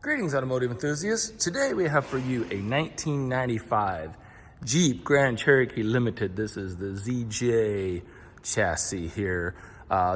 Greetings, automotive enthusiasts. Today we have for you a 1995 Jeep Grand Cherokee Limited. This is the ZJ chassis here.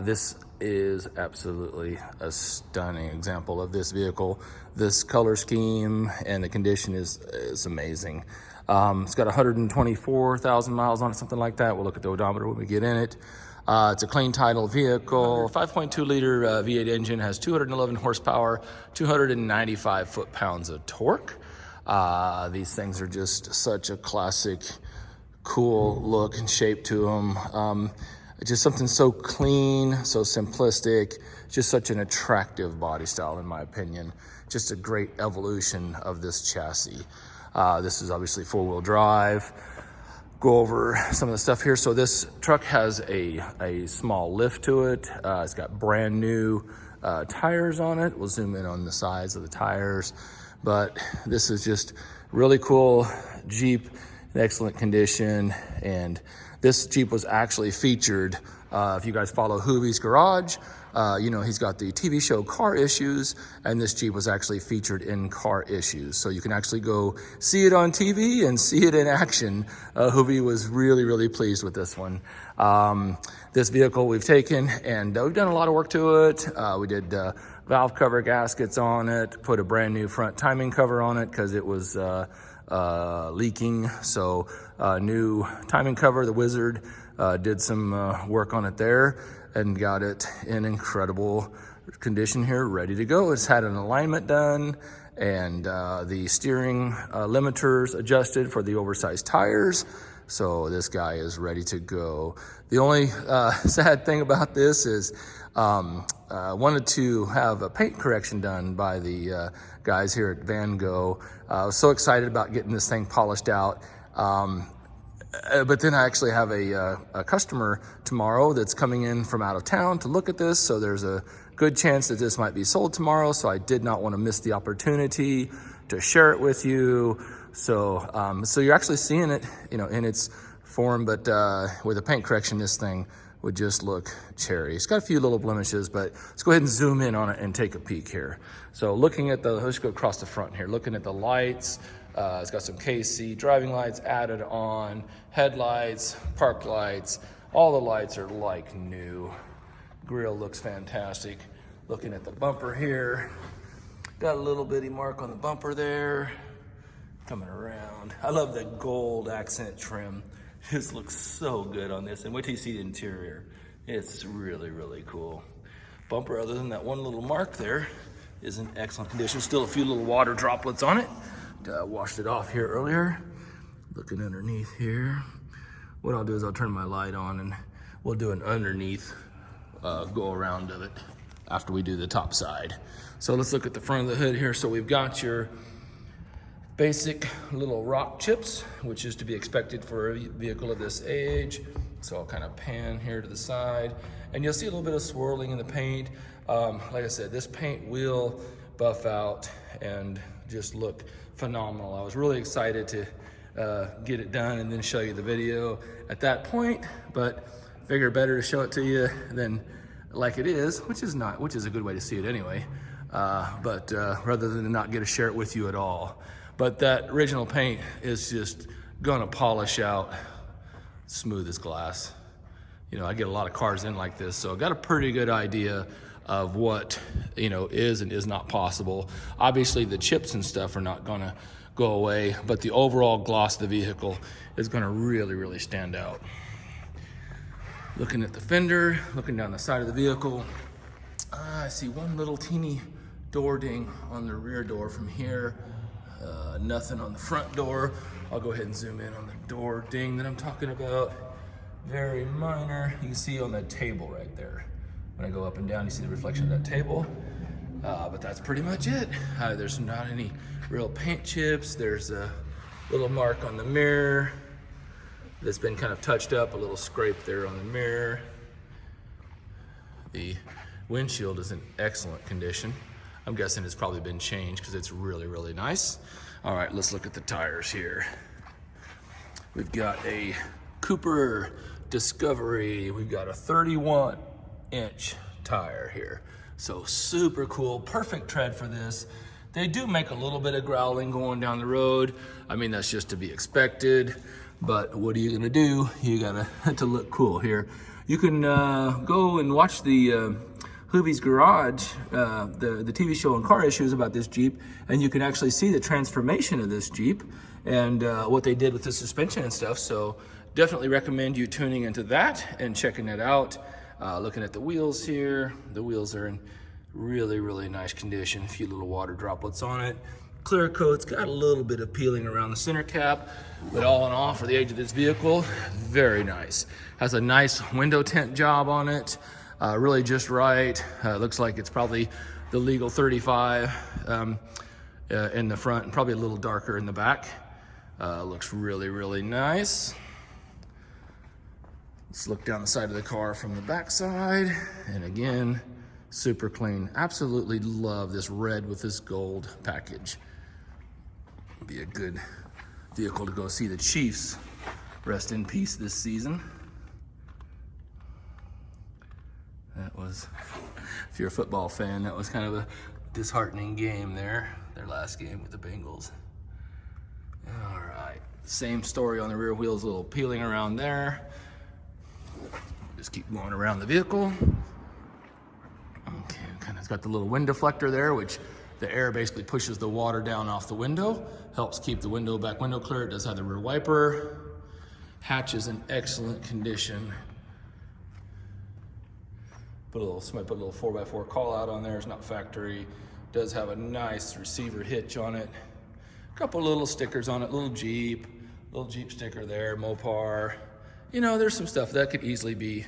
This is absolutely a stunning example of this vehicle. This color scheme and the condition is amazing. It's got 124,000 miles on it, something like that. We'll look at the odometer when we get in it. It's a clean title vehicle, 5.2 liter V8 engine, has 211 horsepower, 295 foot-pounds of torque. These things are just such a classic, cool look and shape to them. Just something so clean, so simplistic, just such an attractive body style in my opinion. Just a great evolution of this chassis. This is obviously four-wheel drive. Go over some of the stuff here. So this truck has a small lift to it. It's got brand new tires on it. We'll zoom in on the size of the tires, but this is just really cool Jeep in excellent condition. And this Jeep was actually featured, if you guys follow Hoovie's Garage, you know, he's got the TV show Car Issues, and this Jeep was actually featured in Car Issues. So you can actually go see it on TV and see it in action. Hoovie was really pleased with this one. This vehicle we've taken and we've done a lot of work to it. We did valve cover gaskets on it, put a brand new front timing cover on it because it was leaking. So new timing cover, the Wizard, did some work on it there and got it in incredible condition here, ready to go. It's had an alignment done and the steering limiters adjusted for the oversized tires. So this guy is ready to go. The only sad thing about this is wanted to have a paint correction done by the guys here at Van Gogh. I was so excited about getting this thing polished out. But then I actually have a customer tomorrow that's coming in from out of town to look at this. So there's a good chance that this might be sold tomorrow. So I did not want to miss the opportunity to share it with you. So, so you're actually seeing it, you know, in its form, but with a paint correction, this thing would just look cherry. It's got a few little blemishes, but let's go ahead and zoom in on it and take a peek here. So looking at let's go across the front here, looking at the lights. It's got some KC driving lights added on, headlights, park lights. All the lights are like new. Grille looks fantastic. Looking at the bumper here, got a little bitty mark on the bumper there. Coming around. I love the gold accent trim. This looks so good on this. And wait till you see the interior. It's really cool. Bumper, other than that one little mark there, is in excellent condition. Still a few little water droplets on it. Washed it off here earlier. Looking underneath here. What I'll do is I'll turn my light on and we'll do an underneath go around of it after we do the top side. So let's look at the front of the hood here. So we've got your basic little rock chips, which is to be expected for a vehicle of this age. So I'll kind of pan here to the side and you'll see a little bit of swirling in the paint. Like I said, this paint will buff out and just look phenomenal. I was really excited to get it done and then show you the video at that point, but figure better to show it to you than like it is, which is a good way to see it anyway. But rather than not get to share it with you at all. But that original paint is just gonna polish out smooth as glass. You know, I get a lot of cars in like this, so I got a pretty good idea of what, you know, is and is not possible. Obviously the chips and stuff are not gonna go away, but the overall gloss of the vehicle is gonna really stand out. Looking at the fender, looking down the side of the vehicle, I see one little teeny door ding on the rear door from here. Nothing on the front door. I'll go ahead and zoom in on the door ding that I'm talking about. Very minor. You can see on the table right there. When I go up and down, you see the reflection of that table. But that's pretty much it. There's not any real paint chips. There's a little mark on the mirror that's been kind of touched up, a little scrape there on the mirror. The windshield is in excellent condition. I'm guessing it's probably been changed because it's really nice. All right, let's look at the tires here. We've got a Cooper Discovery. We've got a 31-inch tire here. So super cool, perfect tread for this. They do make a little bit of growling going down the road. I mean, that's just to be expected, but what are you gonna do? You gotta to look cool here. You can go and watch the Hoovie's Garage, the TV show and car issues about this Jeep, and you can actually see the transformation of this Jeep and what they did with the suspension and stuff. So definitely recommend you tuning into that and checking it out. Looking at the wheels here, the wheels are in really, really nice condition. A few little water droplets on it. Clear coat's got a little bit of peeling around the center cap, but all in all, for the age of this vehicle, very nice. Has a nice window tint job on it, really just right. Looks like it's probably the legal 35 in the front, and probably a little darker in the back. Looks really, really nice. Let's look down the side of the car from the back side, and again, super clean. Absolutely love this red with this gold package. Be a good vehicle to go see the Chiefs rest in peace this season. That was, if you're a football fan, that was kind of a disheartening game there, their last game with the Bengals. All right, same story on the rear wheels, a little peeling around there. Just keep going around the vehicle. Okay, kind of got the little wind deflector there, which the air basically pushes the water down off the window, helps keep the back window clear. It does have the rear wiper. Hatch is in excellent condition. Somebody put a little 4x4 call out on there. It's not factory. Does have a nice receiver hitch on it. A couple little stickers on it, little Jeep sticker there, Mopar. You know, there's some stuff that could easily be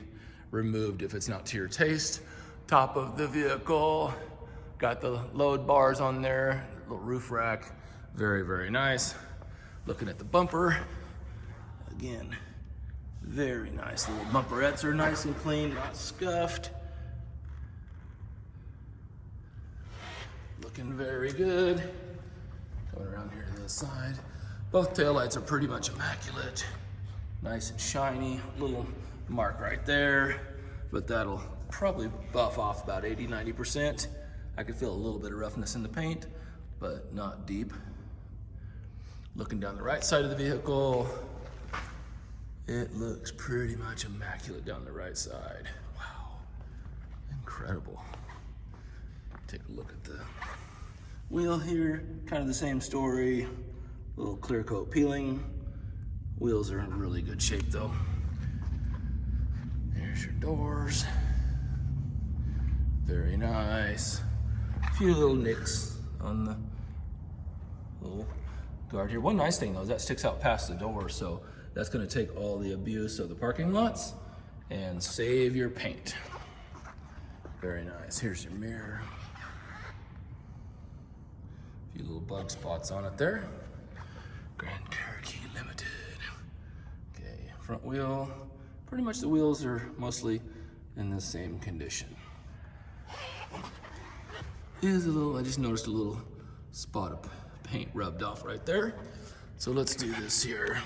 removed if it's not to your taste. Top of the vehicle, got the load bars on there, little roof rack, very, very nice. Looking at the bumper, again, very nice. Little bumperettes are nice and clean, not scuffed. Looking very good. Coming around here to the side. Both taillights are pretty much immaculate. Nice and shiny, little mark right there, but that'll probably buff off about 80–90%. I could feel a little bit of roughness in the paint, but not deep. Looking down the right side of the vehicle, it looks pretty much immaculate down the right side. Wow, incredible. Take a look at the wheel here, kind of the same story, little clear coat peeling. Wheels are in really good shape though. There's your doors. Very nice. A few little nicks on the little guard here. One nice thing though is that sticks out past the door, so that's gonna take all the abuse of the parking lots and save your paint. Very nice. Here's your mirror. A few little bug spots on it there. Grand Cherokee Limited. Okay, front wheel. Pretty much the wheels are mostly in the same condition. Here's a little, I just noticed a little spot of paint rubbed off right there. So let's do this here.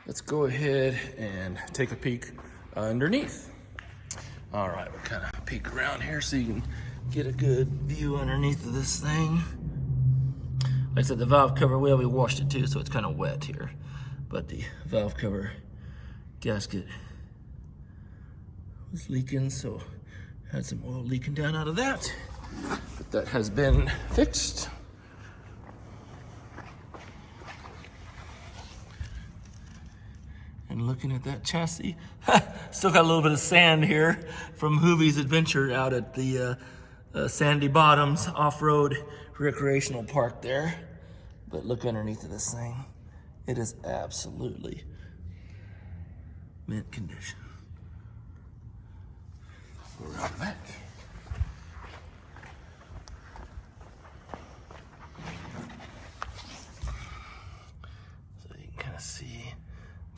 Let's go ahead and take a peek underneath. All right, we'll kind of peek around here so you can get a good view underneath of this thing. Like I said, the valve cover, well, we washed it too, so it's kind of wet here. But the valve cover gasket was leaking, so had some oil leaking down out of that. But that has been fixed. And looking at that chassis, still got a little bit of sand here from Hoovie's adventure out at the Sandy Bottoms off-road recreational park there. But look underneath of this thing. It is absolutely mint condition. Go around the back. So you can kind of see,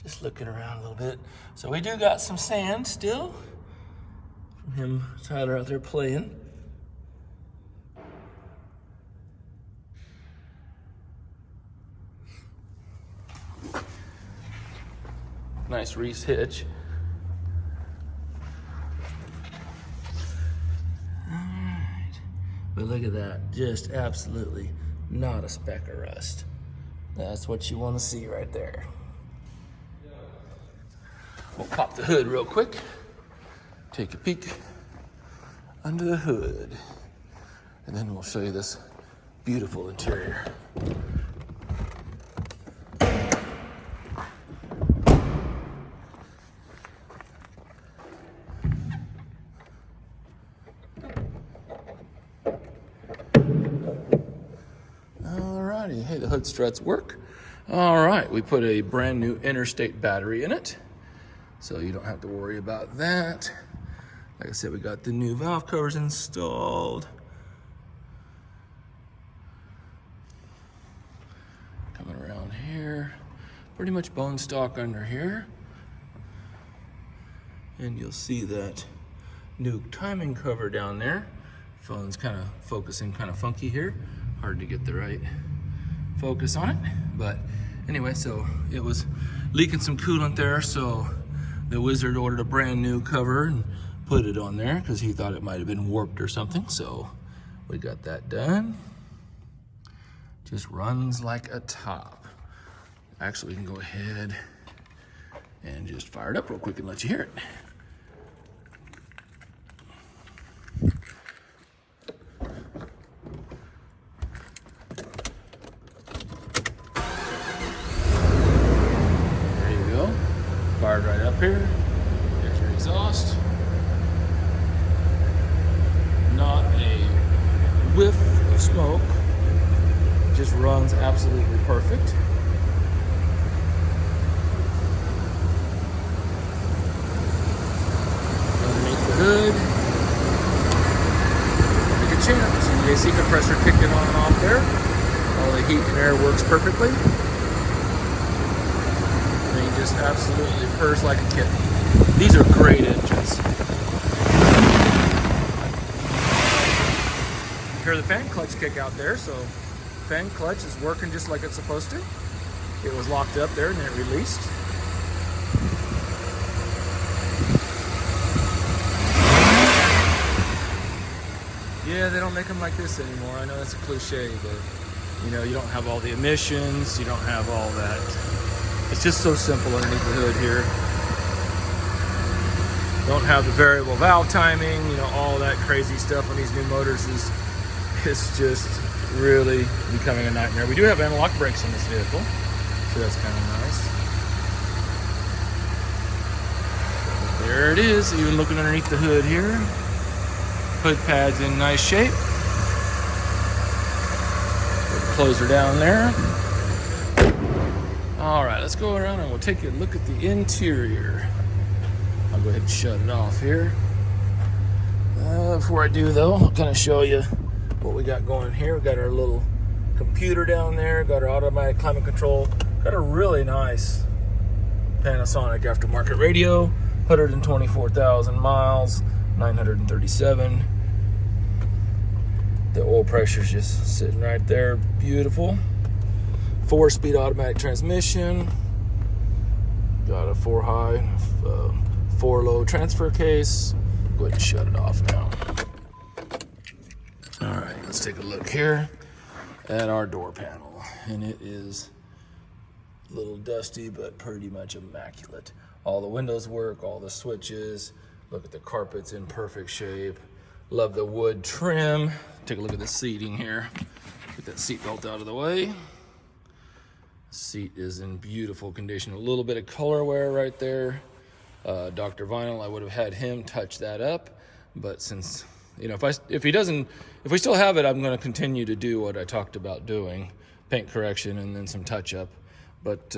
just looking around a little bit. So we do got some sand still from him, Tyler, out there playing. Nice Reese hitch. Alright. But look Look at that, just absolutely not a speck of rust. That's what you want to see right there. We'll pop the hood real quick. Take a peek under the hood. And then we'll show you this beautiful interior. Alrighty, hey, the hood struts work. All right, we put a brand new interstate battery in it, so you don't have to worry about that. Like I said, we got the new valve covers installed. Coming around here, pretty much bone stock under here. And you'll see that new timing cover down there. Phone's kind of focusing kind of funky here. Hard to get the right focus on it. But anyway, so it was leaking some coolant there, so the wizard ordered a brand new cover and put it on there because he thought it might have been warped or something. So we got that done. Just runs like a top. Actually, we can go ahead and just fire it up real quick and let you hear it. There you go. Fired right up here. There's your exhaust. Not a whiff of smoke. Just runs absolutely perfect. Underneath the hood, like a champ. So the AC compressor kicking on and off there. All the heat and air works perfectly. And he just absolutely purrs like a kitten. These are great engines. You hear the fan clutch kick out there, so fan clutch is working just like it's supposed to. It was locked up there and then it released. Yeah, they don't make them like this anymore. I know that's a cliche, but you know, you don't have all the emissions, you don't have all that. It's just so simple underneath the hood here. Don't have the variable valve timing, you know, all that crazy stuff on these new motors is just really becoming a nightmare. We do have analog brakes in this vehicle, so that's kind of nice. There it is, even looking underneath the hood here. Hood pad's in nice shape. Close her down there. All right, let's go around and we'll take a look at the interior. I'll go ahead and shut it off here. Before I do though, I'll kind of show you what we got going here. We got our little computer down there, got our automatic climate control, got a really nice Panasonic aftermarket radio, 124,000 miles, 937. The oil pressure's just sitting right there, beautiful. 4-speed automatic transmission. Got a 4-high, 4-low transfer case. Go ahead and shut it off now. All right, let's take a look here at our door panel. And it is a little dusty, but pretty much immaculate. All the windows work, all the switches. Look at the carpets in perfect shape. Love the wood trim. Take a look at the seating here. Get that seat belt out of the way. Seat is in beautiful condition. A little bit of color wear right there. Dr. Vinyl, I would have had him touch that up, but since, you know, if we still have it, I'm going to continue to do what I talked about doing, paint correction and then some touch up. But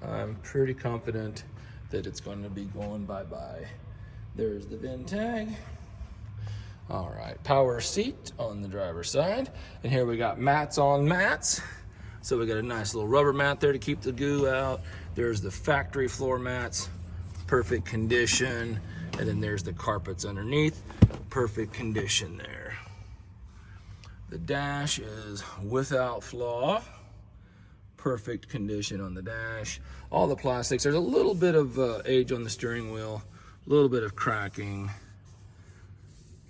I'm pretty confident that it's going to be going bye-bye. There's the VIN tag. All right, power seat on the driver's side. And here we got mats on mats. So we got a nice little rubber mat there to keep the goo out. There's the factory floor mats, perfect condition. And then there's the carpets underneath, perfect condition there. The dash is without flaw. Perfect condition on the dash. All the plastics, there's a little bit of age on the steering wheel, a little bit of cracking.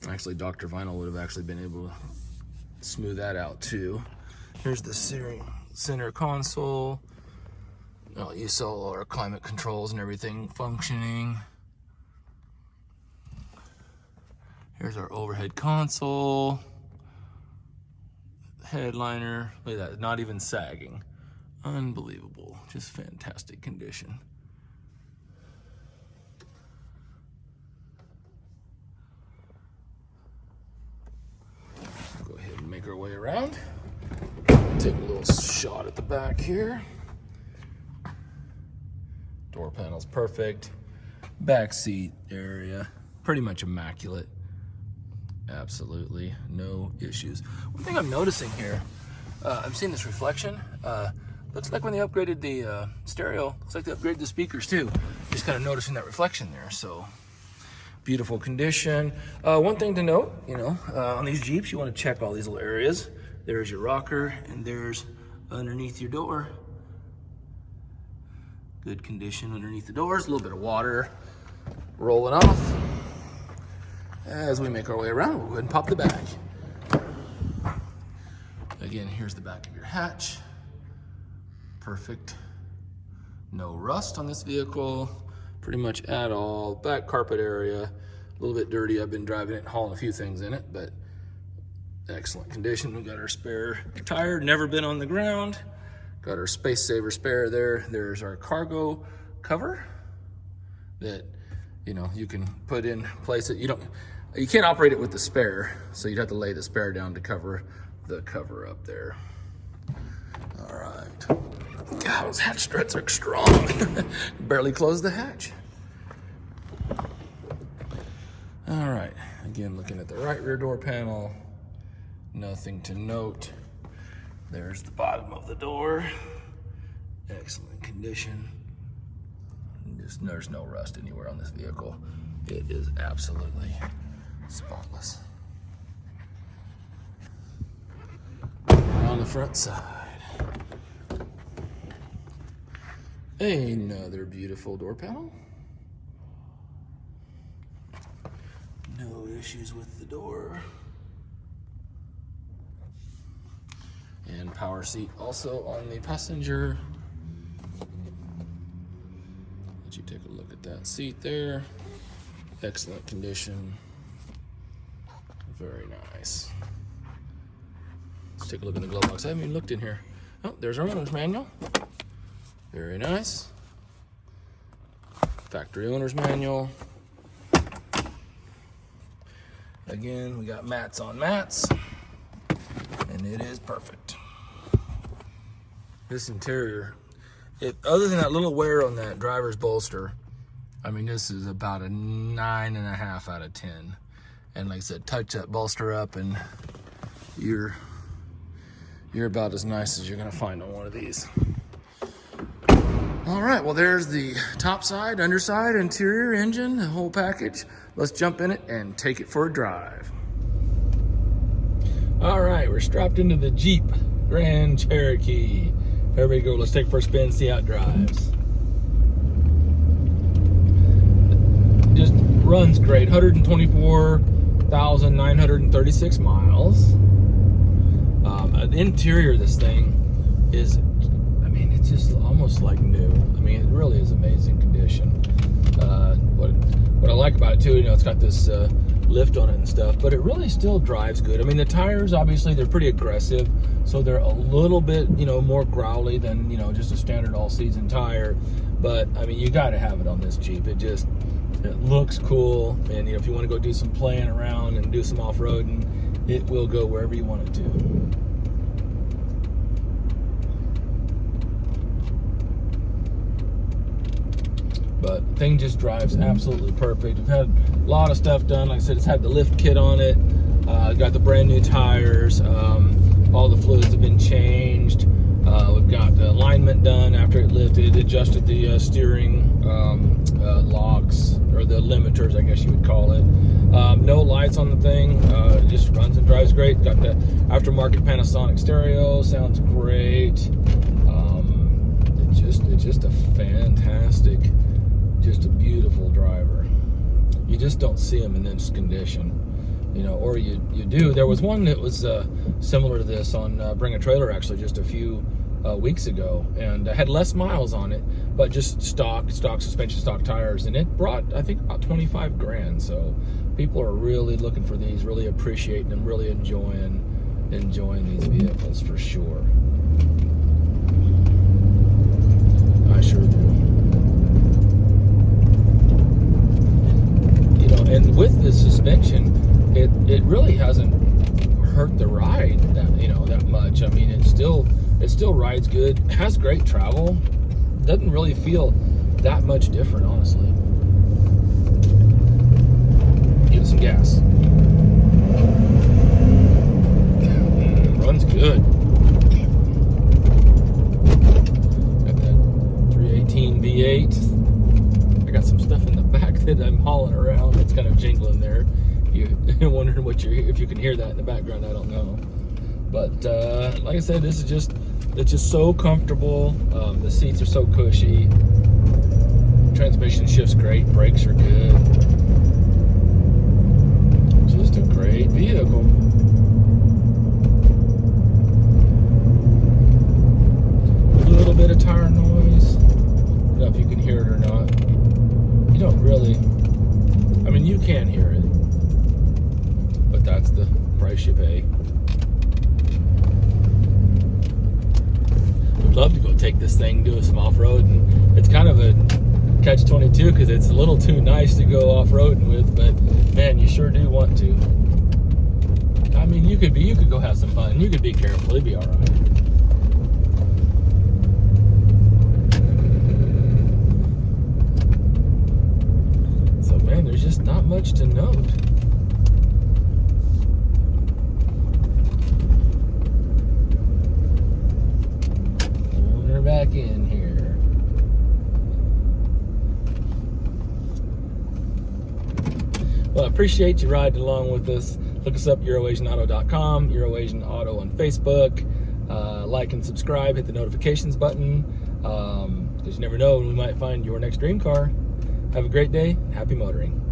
Actually, Dr. Vinyl would have actually been able smooth that out too. Here's the center console. Oh, you saw all our climate controls and everything functioning. Here's our overhead console. Headliner, look at that, not even sagging. Unbelievable, just fantastic condition. Go ahead and make our way around. Take a little shot at the back here. Door panel's perfect. Back seat area, pretty much immaculate. Absolutely no issues. One thing I'm noticing here, I'm seeing this reflection. Looks like when they upgraded the stereo, looks like they upgraded the speakers too. Just kind of noticing that reflection there. So beautiful condition. One thing to note, on these Jeeps, you want to check all these little areas. There's your rocker, and there's underneath your door. Good condition underneath the doors. A little bit of water rolling off. As we make our way around, we'll go ahead and pop the bag. Again, here's the back of your hatch. Perfect. No rust on this vehicle, pretty much at all. Back carpet area, a little bit dirty. I've been driving it and hauling a few things in it, but excellent condition. We got our spare tire, never been on the ground. Got our space saver spare there. There's our cargo cover that, you can put in place. You can't operate it with the spare, so you'd have to lay the spare down to cover the cover up there. All right. God, those hatch struts are strong. Barely closed the hatch. All right. Again, looking at the right rear door panel, nothing to note. There's the bottom of the door. Excellent condition. There's no rust anywhere on this vehicle. It is absolutely spotless. On the front side, another beautiful door panel. No issues with the door. And power seat also on the passenger. Let you take a look at that seat there. Excellent condition. Very nice. Let's take a look in the glove box. I haven't even looked in here. Oh, there's our owner's manual. Very nice. Factory owner's manual. Again, we got mats on mats, and it is perfect. This interior, other than that little wear on that driver's bolster, I mean, this is about a 9.5 out of 10. And like I said, touch that bolster up and you're about as nice as you're gonna find on one of these. All right, well, there's the top side, underside, interior, engine, the whole package. Let's jump in it and take it for a drive. All right, we're strapped into the Jeep Grand Cherokee. There we go, let's take it for a spin, see how it drives. Just runs great, 124,936 miles. The interior of this thing is, I mean, it's just almost like new. I mean, it really is amazing condition. What I like about it too, it's got this lift on it and stuff, but it really still drives good. I mean, the tires, obviously, they're pretty aggressive, so they're a little bit, more growly than, just a standard all-season tire. But, I mean, you got to have it on this Jeep. It looks cool, and if you want to go do some playing around and do some off-roading, it will go wherever you want it to. But the thing just drives absolutely perfect. We've had a lot of stuff done. Like I said, it's had the lift kit on it. Got the brand new tires. All the fluids have been changed. We've got the alignment done after it lifted. Adjusted the steering locks, or the limiters, I guess you would call it. No lights on the thing. It just runs and drives great. Got the aftermarket Panasonic stereo. Sounds great. It's just a fantastic, just a beautiful driver. You just don't see them in this condition. you know, or you do. There was one that was similar to this on Bring a Trailer, actually, just a few weeks ago, and I had less miles on it, but just stock suspension, stock tires, and it brought, I think, about 25 grand. So people are really looking for these, really appreciating them, really enjoying these vehicles for sure. I sure do. You know, and with the suspension, it really hasn't hurt the ride that much. I mean, it still rides good, has great travel, doesn't really feel that much different, honestly. Give it some gas. Runs good. Got that 318 V8. I got some stuff in the back that I'm hauling around. It's kind of jingling there. You're wondering if you can hear that in the background. I don't know. But like I said, it's just so comfortable. The seats are so cushy. Transmission shifts great. Brakes are good. Just a great vehicle. A little bit of tire noise. I don't know if you can hear it or not. You don't really. I mean, you can hear it, but that's the price you pay. Would love to go take this thing, do some off-road, and it's kind of a catch-22 because it's a little too nice to go off-roading with, but man, you sure do want to. I mean, you could go have some fun. You could be careful. It'd be all right. So man, there's just not much to note. Back in here. Well, I appreciate you riding along with us. Look us up, EuroAsianAuto.com, EuroAsianAuto on Facebook. Like and subscribe, hit the notifications button, because you never know when we might find your next dream car. Have a great day. Happy motoring.